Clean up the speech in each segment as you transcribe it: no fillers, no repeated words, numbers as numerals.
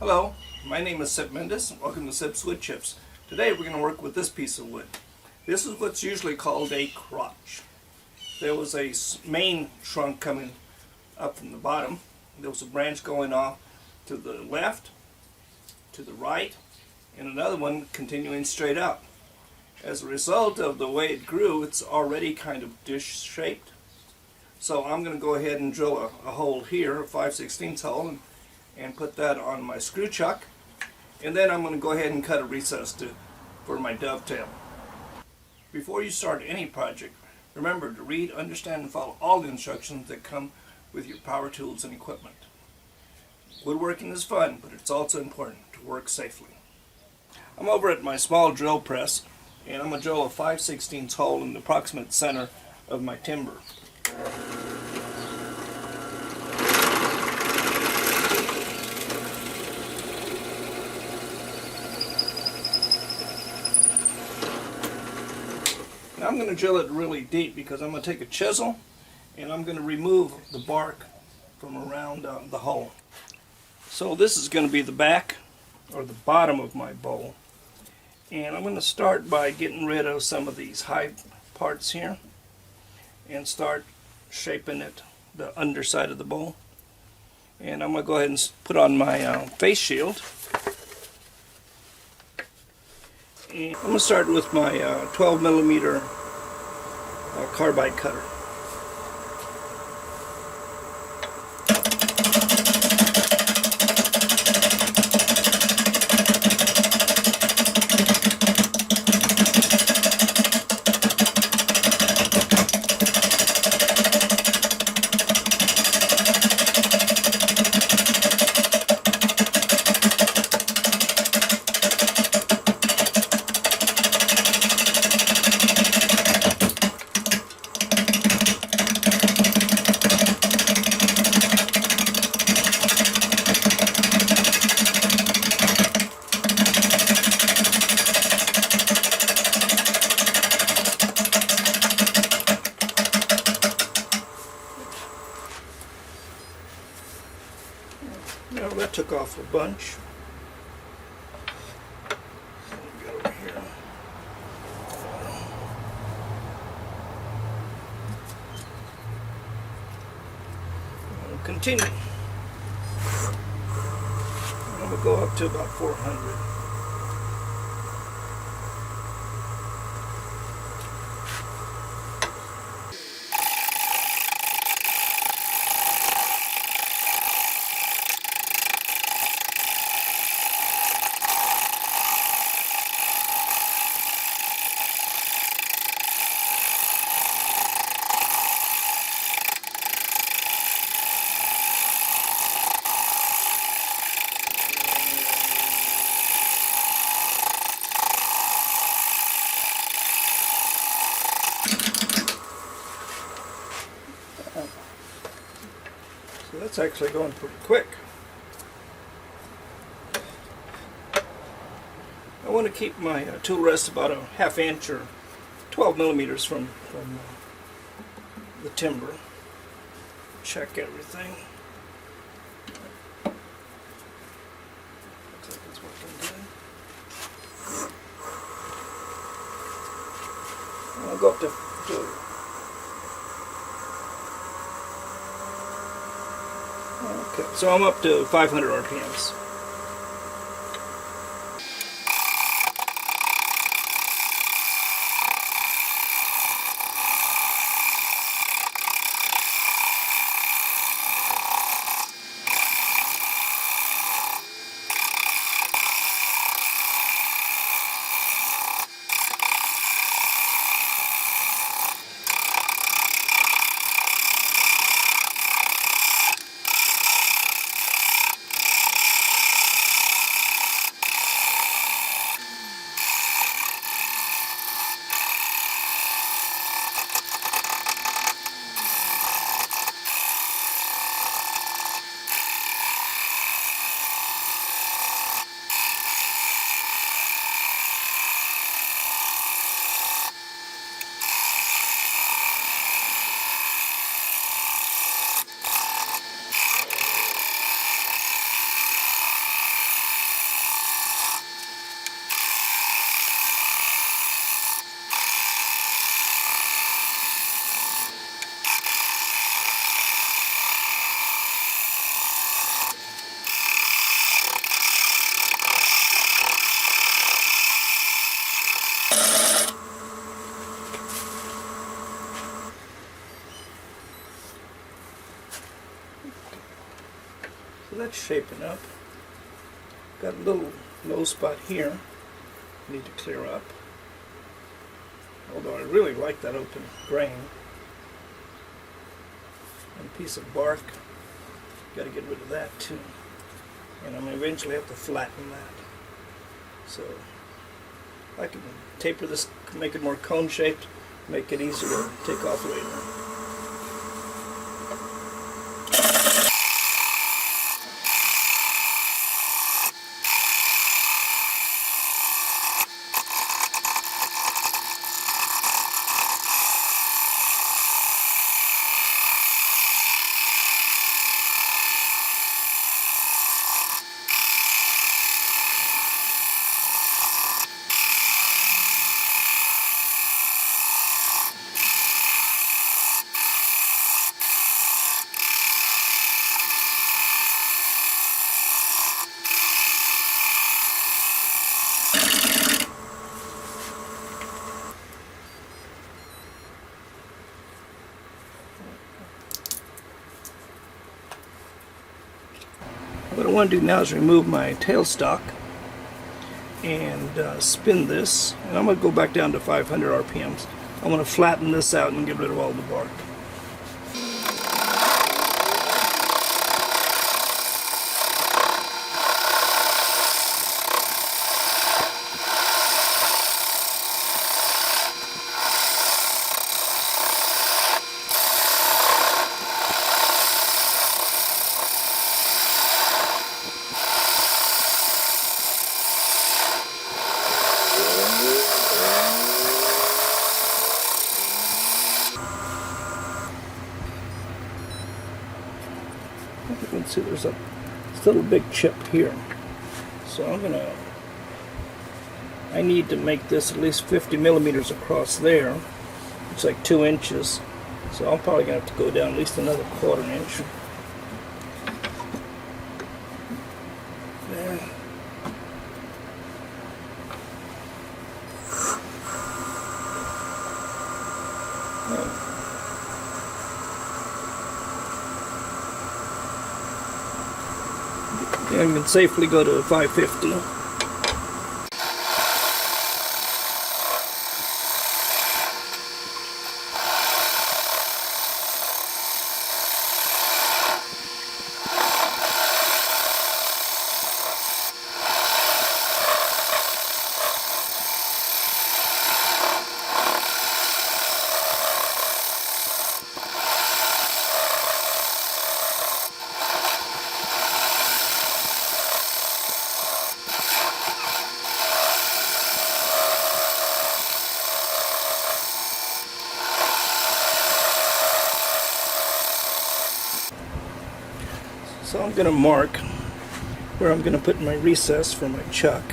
Hello, my name is Sip Mendes. Welcome to Sip's Wood Chips. Today we're going to work with this piece of wood. This is what's usually called a crotch. There was a main trunk coming up from the bottom. There was a branch going off to the left, to the right, and another one continuing straight up. As a result of the way it grew, it's already kind of dish-shaped. So I'm going to go ahead and drill a hole here, a 5/16 hole, and put that on my screw chuck, and then I'm going to go ahead and cut a recess for my dovetail. Before you start any project, remember to read, understand, and follow all the instructions that come with your power tools and equipment. Woodworking is fun, but it's also important to work safely. I'm over at my small drill press, and I'm going to drill a 5/16 hole in the approximate center of my timber. Now I'm going to drill it really deep because I'm going to take a chisel and I'm going to remove the bark from around the hole. So this is going to be the back or the bottom of my bowl, and I'm going to start by getting rid of some of these high parts here and start shaping it, the underside of the bowl. And I'm going to go ahead and put on my face shield. And I'm going to start with my 12mm carbide cutter. Now that took off a bunch. Get over here. We'll continue. I'm going to go up to about 400. So that's actually going pretty quick. I want to keep my tool rest about a ½ inch or 12mm from the timber. Check everything. Looks like it's working good. I'll go up to okay, so I'm up to 500 RPMs. So that's shaping up. Got a little low spot here. Need to clear up. Although I really like that open grain. And a piece of bark. Got to get rid of that too. And I'm going to eventually have to flatten that. So I can taper this, make it more cone shaped, make it easier to take off later. What I want to do now is remove my tailstock and spin this, and I'm going to go back down to 500 RPMs. I want to flatten this out and get rid of all the bark. You can see there's a little big chip here. So I need to make this at least 50 millimeters across there. It's like 2 inches. So I'm probably going to have to go down at least another 1/4 inch. There. I can safely go to 550. So I'm going to mark where I'm going to put my recess for my chuck.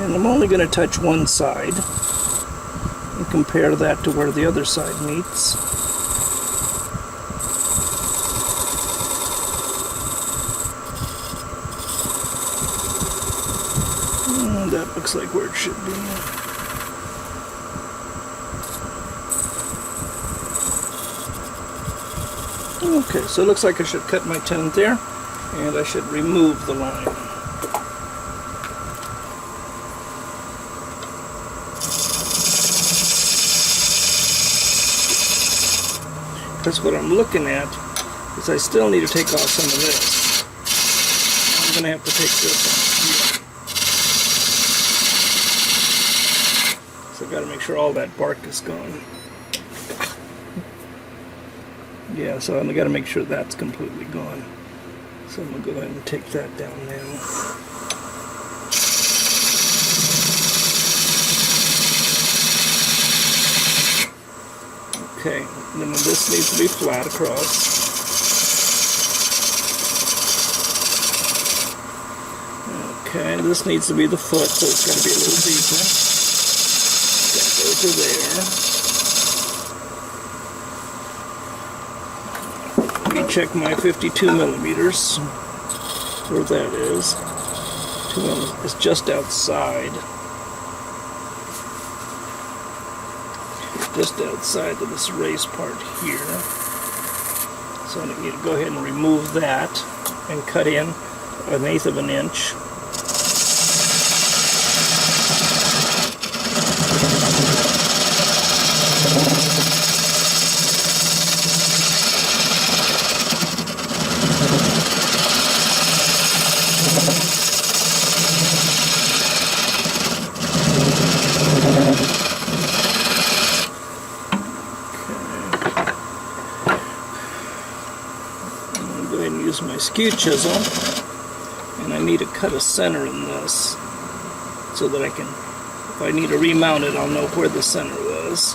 And I'm only going to touch one side and compare that to where the other side meets. And that looks like where it should be. Okay, so it looks like I should cut my 10th there, and I should remove the line. Because what I'm looking at is I still need to take off some of this. I'm going to have to take this off here. So I've got to make sure all that bark is gone. Yeah, so I've got to make sure that's completely gone. So I'm going to go ahead and take that down now. Okay, and then this needs to be flat across. Okay, this needs to be the foot, so it's got to be a little deeper. Got to go to there. Let me check my 52 millimeters, where that is. 2 millimeters. It's just outside. just outside of this raised part here. So I need to go ahead and remove that and cut in 1/8 of an inch. Use my skew chisel, and I need to cut a center in this so that I can, if I need to remount it, I'll know where the center was,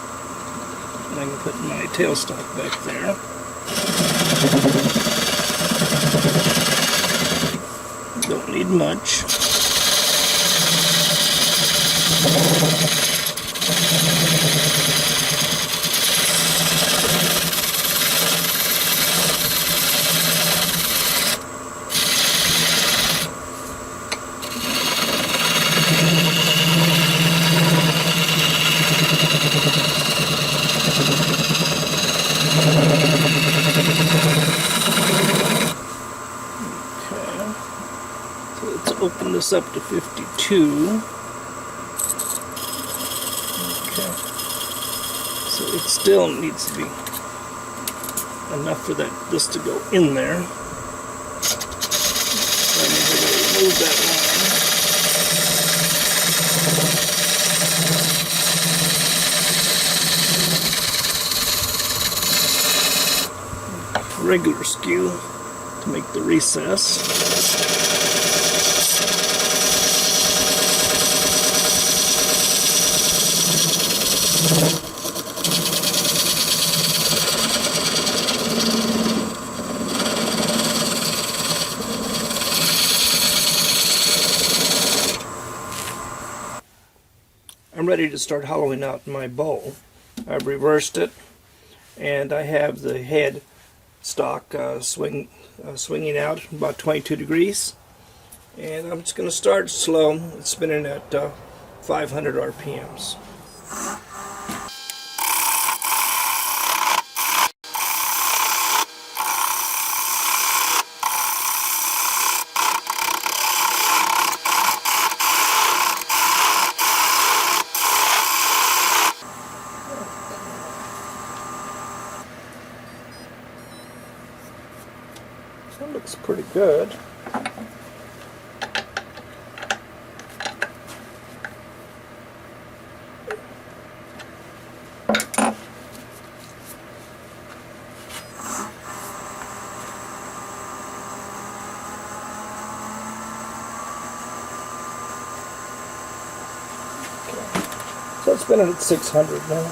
and I can put my tailstock back there. Don't need much. Open this up to 52. Okay. So it still needs to be enough for this to go in there. So I need to remove that line. Regular skew to make the recess. I'm ready to start hollowing out my bowl. I've reversed it, and I have the head stock swinging out about 22 degrees. And I'm just going to start slow, spinning at 500 RPMs. That looks pretty good. So it's been at 600 now.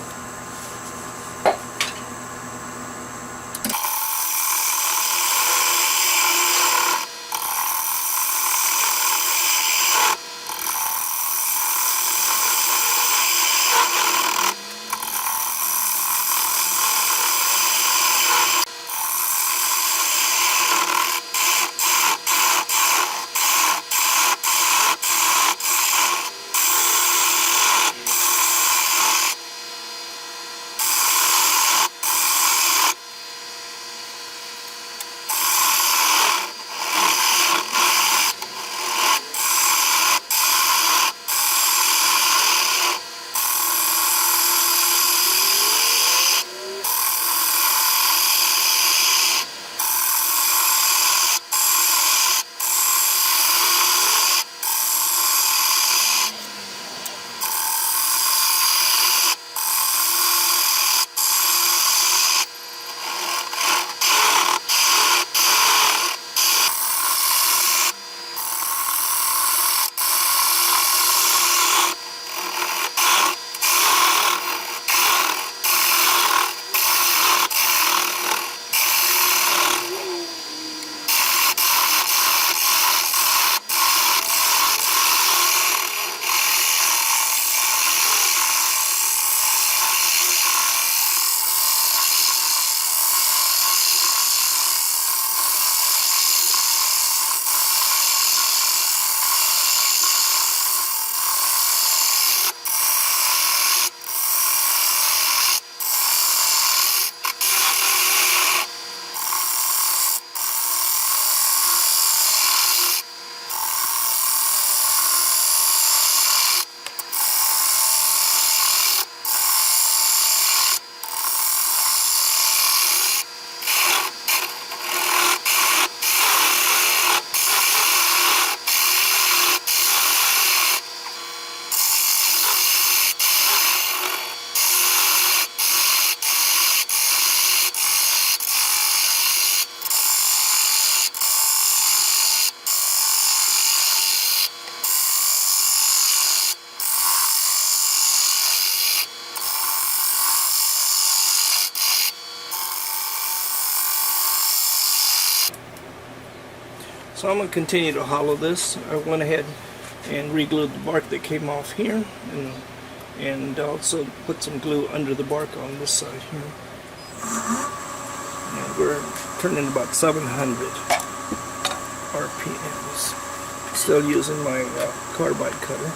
So I'm going to continue to hollow this. I went ahead and re-glued the bark that came off here, and also put some glue under the bark on this side here. And we're turning about 700 RPMs. Still using my carbide cutter.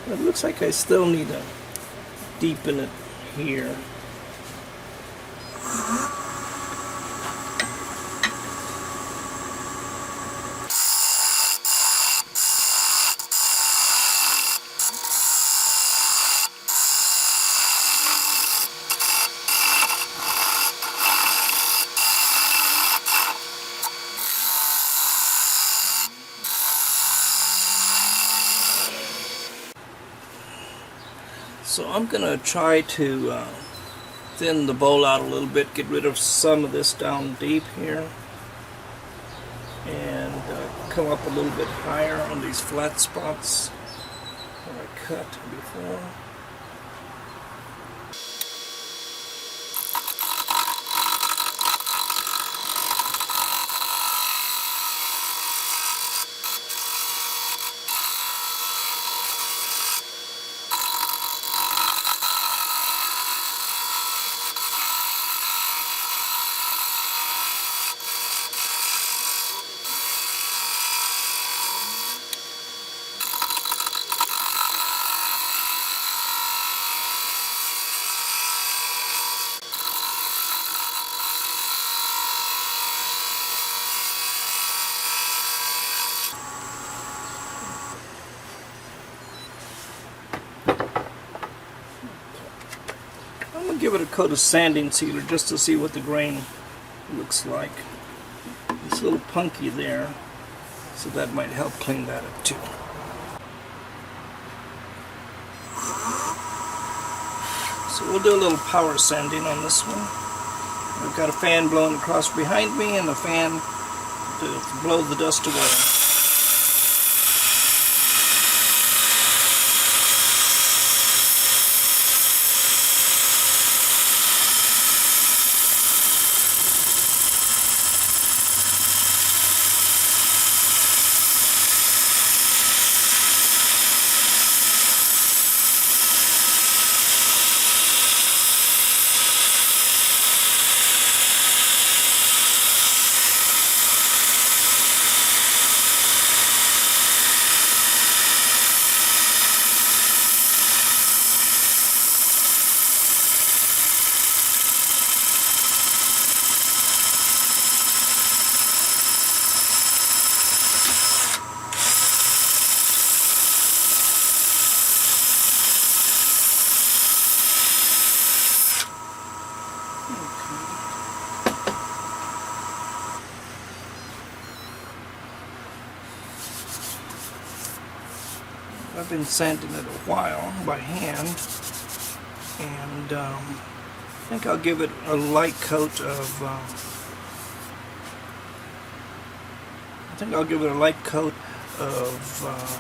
It looks like I still need to deepen it here. So I'm going to try to thin the bowl out a little bit, get rid of some of this down deep here, and come up a little bit higher on these flat spots that I cut before. I'm going to give it a coat of sanding sealer just to see what the grain looks like. It's a little punky there, so that might help clean that up too. So we'll do a little power sanding on this one. I've got a fan blowing across behind me and a fan to blow the dust away. I've been sanding it a while by hand, and I think I'll give it a light coat of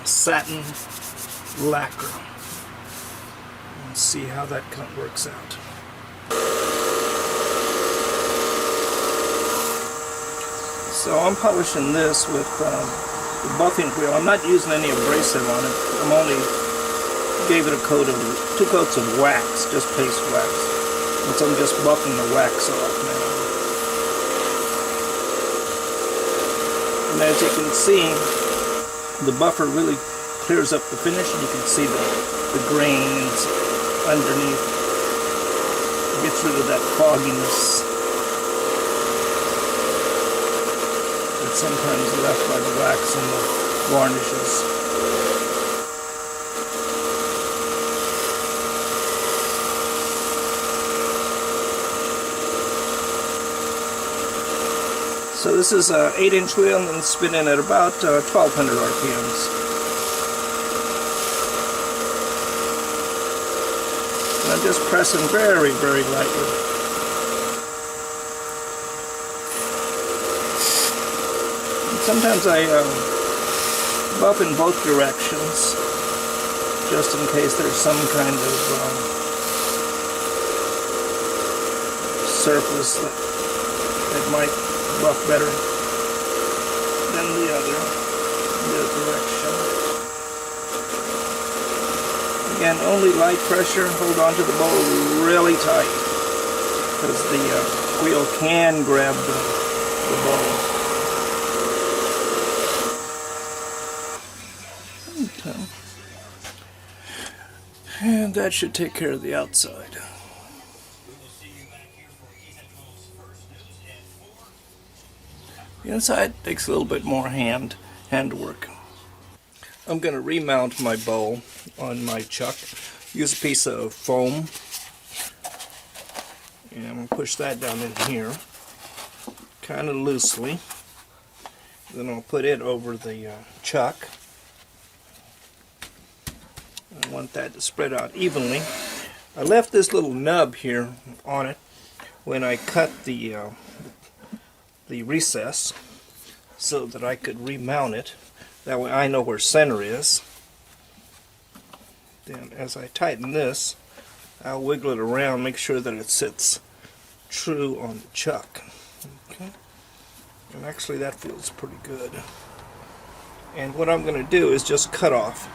satin lacquer and see how that works out. So I'm polishing this with the buffing wheel. I'm not using any abrasive on it. I'm only gave it a coat of 2 coats of wax, just paste wax. So I'm just buffing the wax off now. And as you can see, the buffer really clears up the finish, and you can see the grains underneath. It gets rid of that fogginess that's sometimes left by the wax and the varnishes. So this is an 8-inch wheel and spinning at about 1200 RPMs. And I'm just pressing very, very lightly. And sometimes I buff in both directions, just in case there's some kind of surface that might buff better than the other direction. Again, only light pressure. Hold on to the bowl really tight, because the wheel can grab the bowl. Okay. And that should take care of the outside. The inside takes a little bit more hand work. I'm going to remount my bowl on my chuck. Use a piece of foam, and I'm going to push that down in here kind of loosely. Then I'll put it over the chuck. I want that to spread out evenly. I left this little nub here on it when I cut the recess so that I could remount it. That way I know where center is. Then as I tighten this, I'll wiggle it around, make sure that it sits true on the chuck. Okay. And actually that feels pretty good. And what I'm going to do is just cut off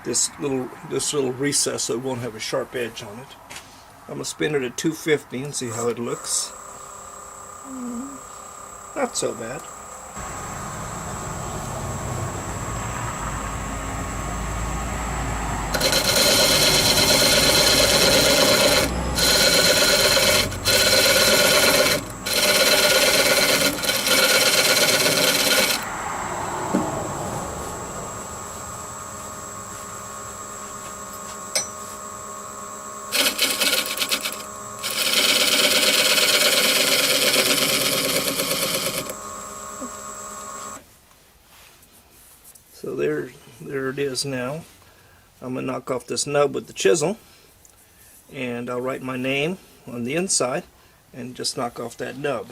this little recess so it won't have a sharp edge on it. I'm going to spin it at 250 and see how it looks. Not so bad. So there it is now. I'm going to knock off this nub with the chisel, and I'll write my name on the inside and just knock off that nub.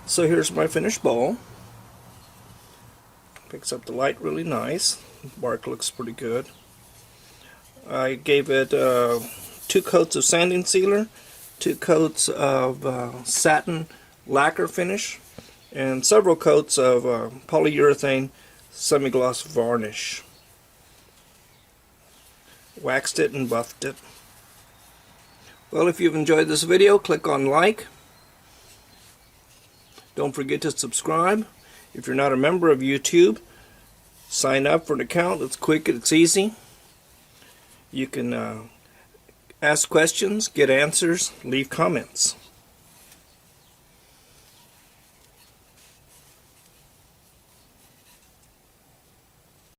So here's my finished bowl. Picks up the light really nice. Bark looks pretty good. I gave it 2 coats of sanding sealer, 2 coats of satin lacquer finish, and several coats of polyurethane semi-gloss varnish. Waxed it and buffed it. Well, if you've enjoyed this video, click on like. Don't forget to subscribe. If you're not a member of YouTube, sign up for an account. It's quick, it's easy. You can ask questions, get answers, leave comments.